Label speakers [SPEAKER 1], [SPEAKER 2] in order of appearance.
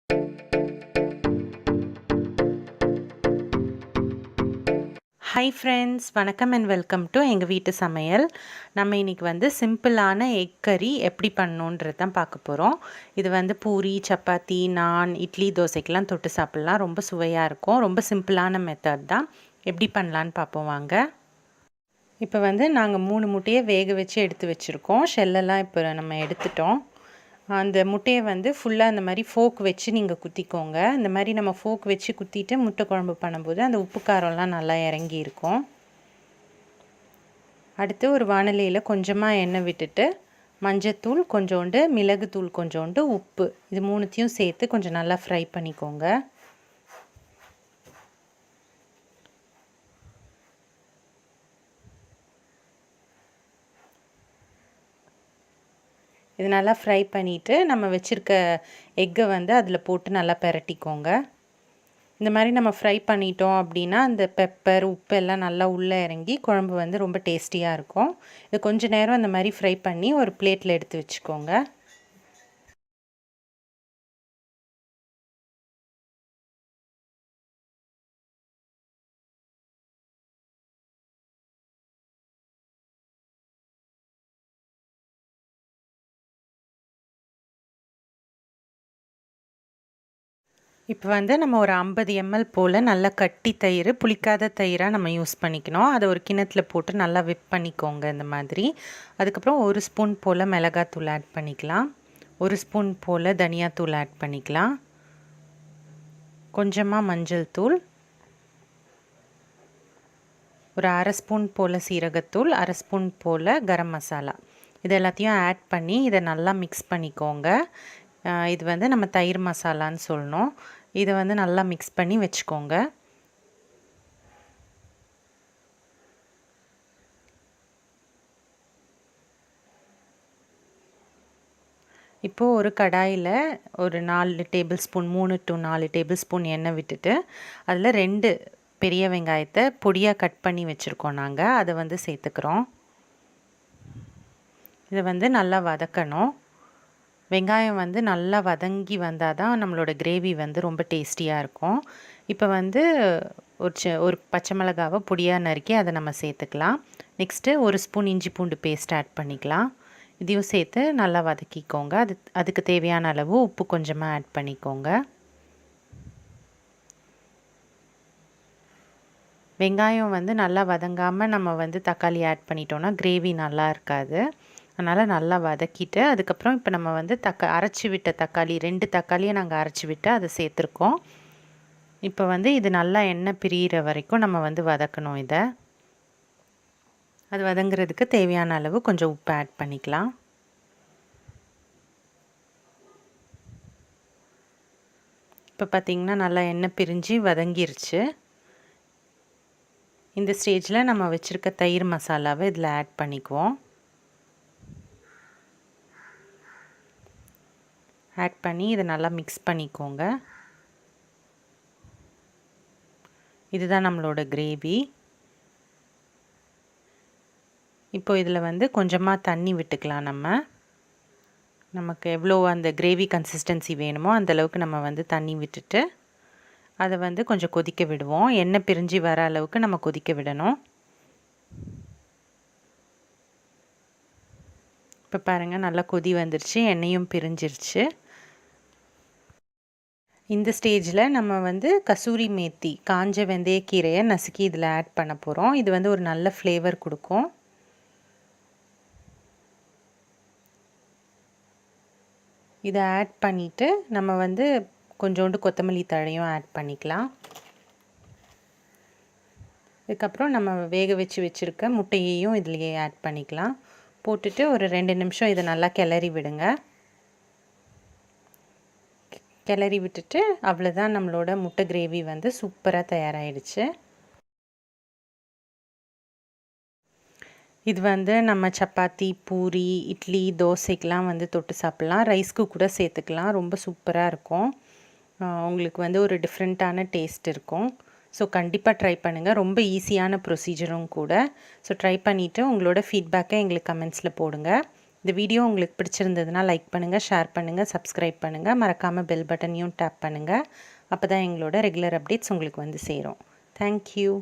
[SPEAKER 1] Hi friends, வணக்கம் and welcome to எங்கள் வீட்டு சமையல். நம்ம இன்றைக்கி வந்து சிம்பிளான எக் கறி எப்படி பண்ணணுன்றது தான் பார்க்க போகிறோம். இது வந்து பூரி, சப்பாத்தி, நான், இட்லி, தோசைக்கெலாம் தொட்டு சாப்பிட்லாம். ரொம்ப சுவையாக இருக்கும். ரொம்ப சிம்பிளான மெத்தட் தான். எப்படி பண்ணலான்னு பார்ப்போம் வாங்க. இப்போ வந்து நாங்கள் 3 முட்டையை வேக வச்சு எடுத்து வச்சுருக்கோம். ஷெல்லெல்லாம் இப்போ நம்ம எடுத்துட்டோம். அந்த முட்டையை வந்து ஃபுல்லாக அந்த மாதிரி ஃபோக் வச்சு நீங்கள் குத்திக்கோங்க. இந்த மாதிரி நம்ம ஃபோக் வச்சு குத்திட்டு முட்டை குழம்பு பண்ணும்போது அந்த உப்பு காரம்லாம் நல்லா இறங்கி இருக்கும். அடுத்து ஒரு வாணலியில் கொஞ்சமாக எண்ணெய் விட்டுட்டு மஞ்சத்தூள் கொஞ்சோண்டு, மிளகுத்தூள் கொஞ்சோண்டு, உப்பு இது மூணுத்தையும் சேர்த்து கொஞ்சம் நல்லா ஃப்ரை பண்ணிக்கோங்க. இது நல்லா ஃப்ரை பண்ணிவிட்டு நம்ம வச்சுருக்க எக்கை வந்து அதில் போட்டு நல்லா பெரட்டிக்கோங்க. இந்த மாதிரி நம்ம ஃப்ரை பண்ணிட்டோம் அப்படின்னா அந்த பெப்பர், உப்பு எல்லாம் நல்லா உள்ளே இறங்கி குழம்பு வந்து ரொம்ப டேஸ்டியாக இருக்கும். இது கொஞ்சம் நேரம் அந்த மாதிரி ஃப்ரை பண்ணி ஒரு பிளேட்டில் எடுத்து வச்சுக்கோங்க. இப்போ வந்து நம்ம ஒரு 50 ml போல் நல்லா கட்டி தயிர், புளிக்காத தயிராக நம்ம யூஸ் பண்ணிக்கணும். அதை ஒரு கிண்ணத்தில் போட்டு நல்லா விப் பண்ணிக்கோங்க இந்த மாதிரி. அதுக்கப்புறம் 1 ஸ்பூன் போல் மிளகாத்தூள் ஆட் பண்ணிக்கலாம். 1 ஸ்பூன் போல் தனியாத்தூள் ஆட் பண்ணிக்கலாம். கொஞ்சமாக மஞ்சள் தூள், ஒரு 1/2 ஸ்பூன் போல் சீரகத்தூள், 1/2 ஸ்பூன் போல் கரம் மசாலா இது எல்லாத்தையும் ஆட் பண்ணி இதை நல்லா மிக்ஸ் பண்ணிக்கோங்க. இது வந்து நம்ம தயிர் மசாலான்னு சொல்லணும். இதை வந்து நல்லா மிக்ஸ் பண்ணி வச்சுக்கோங்க. இப்போது ஒரு கடாயில் ஒரு 4 table spoon 3 to 4 table spoon எண்ணெய் விட்டுட்டு அதில் 2 பெரிய வெங்காயத்தை பொடியாக கட் பண்ணி வச்சுருக்கோம் நாங்கள். அதை வந்து சேர்த்துக்கிறோம். இதை வந்து நல்லா வதக்கணும். வெங்காயம் வந்து நல்லா வதங்கி வந்தால் தான் நம்மளோட கிரேவி வந்து ரொம்ப டேஸ்டியாக இருக்கும். இப்போ வந்து ஒரு பச்சை மிளகாவை பொடியாக நறுக்கி அதை நம்ம சேர்த்துக்கலாம். நெக்ஸ்ட்டு 1 ஸ்பூன் இஞ்சி பூண்டு பேஸ்ட் ஆட் பண்ணிக்கலாம். இதையும் சேர்த்து நல்லா வதக்கிக்கோங்க. அதுக்கு தேவையான அளவு உப்பு கொஞ்சமாக ஆட் பண்ணிக்கோங்க. வெங்காயம் வந்து நல்லா வதங்காமல் நம்ம வந்து தக்காளி ஆட் பண்ணிட்டோன்னா கிரேவி நல்லா இருக்காது. அதனால் நல்லா வதக்கிட்டு அதுக்கப்புறம் இப்போ நம்ம வந்து அரைச்சி விட்ட தக்காளி 2 தக்காளியை நாங்கள் அரைச்சி விட்டு அதை சேர்த்துருக்கோம். இப்போ வந்து இது நல்லா எண்ணெய் பிரிகிற வரைக்கும் நம்ம வந்து வதக்கணும். இதை அது வதங்கிறதுக்கு தேவையான அளவு கொஞ்சம் உப்பு ஆட் பண்ணிக்கலாம். இப்போ பார்த்திங்கன்னா நல்லா எண்ணெய் பிரிஞ்சு வதங்கிருச்சு. இந்த ஸ்டேஜில் நம்ம வச்சுருக்க தயிர் மசாலாவை இதில் ஆட் பண்ணிக்குவோம். ஆட் பண்ணி இதை நல்லா மிக்ஸ் பண்ணிக்கோங்க. இதுதான் நம்மளோட கிரேவி. இப்போ இதில் வந்து கொஞ்சமாக தண்ணி விட்டுக்கலாம். நமக்கு எவ்வளோ அந்த கிரேவி கன்சிஸ்டன்சி வேணுமோ அந்தளவுக்கு நம்ம வந்து தண்ணி விட்டுட்டு அதை வந்து கொஞ்சம் கொதிக்க விடுவோம். எண்ணெய் பிரிஞ்சு வர அளவுக்கு நம்ம கொதிக்க விடணும். இப்போ பாருங்கள் நல்லா கொதி வந்துருச்சு, எண்ணெயும் பிரிஞ்சிருச்சு. இந்த ஸ்டேஜில் நம்ம வந்து கசூரி மேத்தி, காஞ்ச வெந்தயக்கீரையை நசுக்கி இதில் ஆட் பண்ண போகிறோம். இது வந்து ஒரு நல்ல ஃப்ளேவர் கொடுக்கும். இதை ஆட் பண்ணிவிட்டு நம்ம வந்து கொஞ்சோண்டு கொத்தமல்லி தழையும் ஆட் பண்ணிக்கலாம். இதுக்கப்புறம் நம்ம வேக வச்சுருக்க முட்டையையும் இதுலேயே ஆட் பண்ணிக்கலாம். போட்டுட்டு ஒரு 2 நிமிஷம் இதை நல்லா கிளறி விடுங்க. கிளறி விட்டுட்டு அவ்வளோதான், நம்மளோட முட்டை கிரேவி வந்து சூப்பராக தயாராகிடுச்சு. இது வந்து நம்ம சப்பாத்தி, பூரி, இட்லி, தோசைக்கெலாம் வந்து தொட்டு சாப்பிட்லாம். ரைஸ்க்கு கூட சேர்த்துக்கலாம். ரொம்ப சூப்பராக இருக்கும். உங்களுக்கு வந்து ஒரு டிஃப்ரெண்ட்டான டேஸ்ட் இருக்கும். ஸோ கண்டிப்பாக ட்ரை பண்ணுங்கள். ரொம்ப ஈஸியான ப்ரொசீஜரும் கூட. ஸோ ட்ரை பண்ணிவிட்டு உங்களோட ஃபீட்பேக்கை எங்களுக்கு கமெண்ட்ஸில் போடுங்க. இந்த வீடியோ உங்களுக்கு பிடிச்சிருந்ததுன்னா லைக் பண்ணுங்கள், ஷேர் பண்ணுங்கள், சப்ஸ்கிரைப் பண்ணுங்கள். மறக்காமல் பெல் பட்டனையும் டேப் பண்ணுங்கள். அப்போ தான் எங்களோட ரெகுலர் அப்டேட்ஸ் உங்களுக்கு வந்து சேரும். தேங்க்யூ.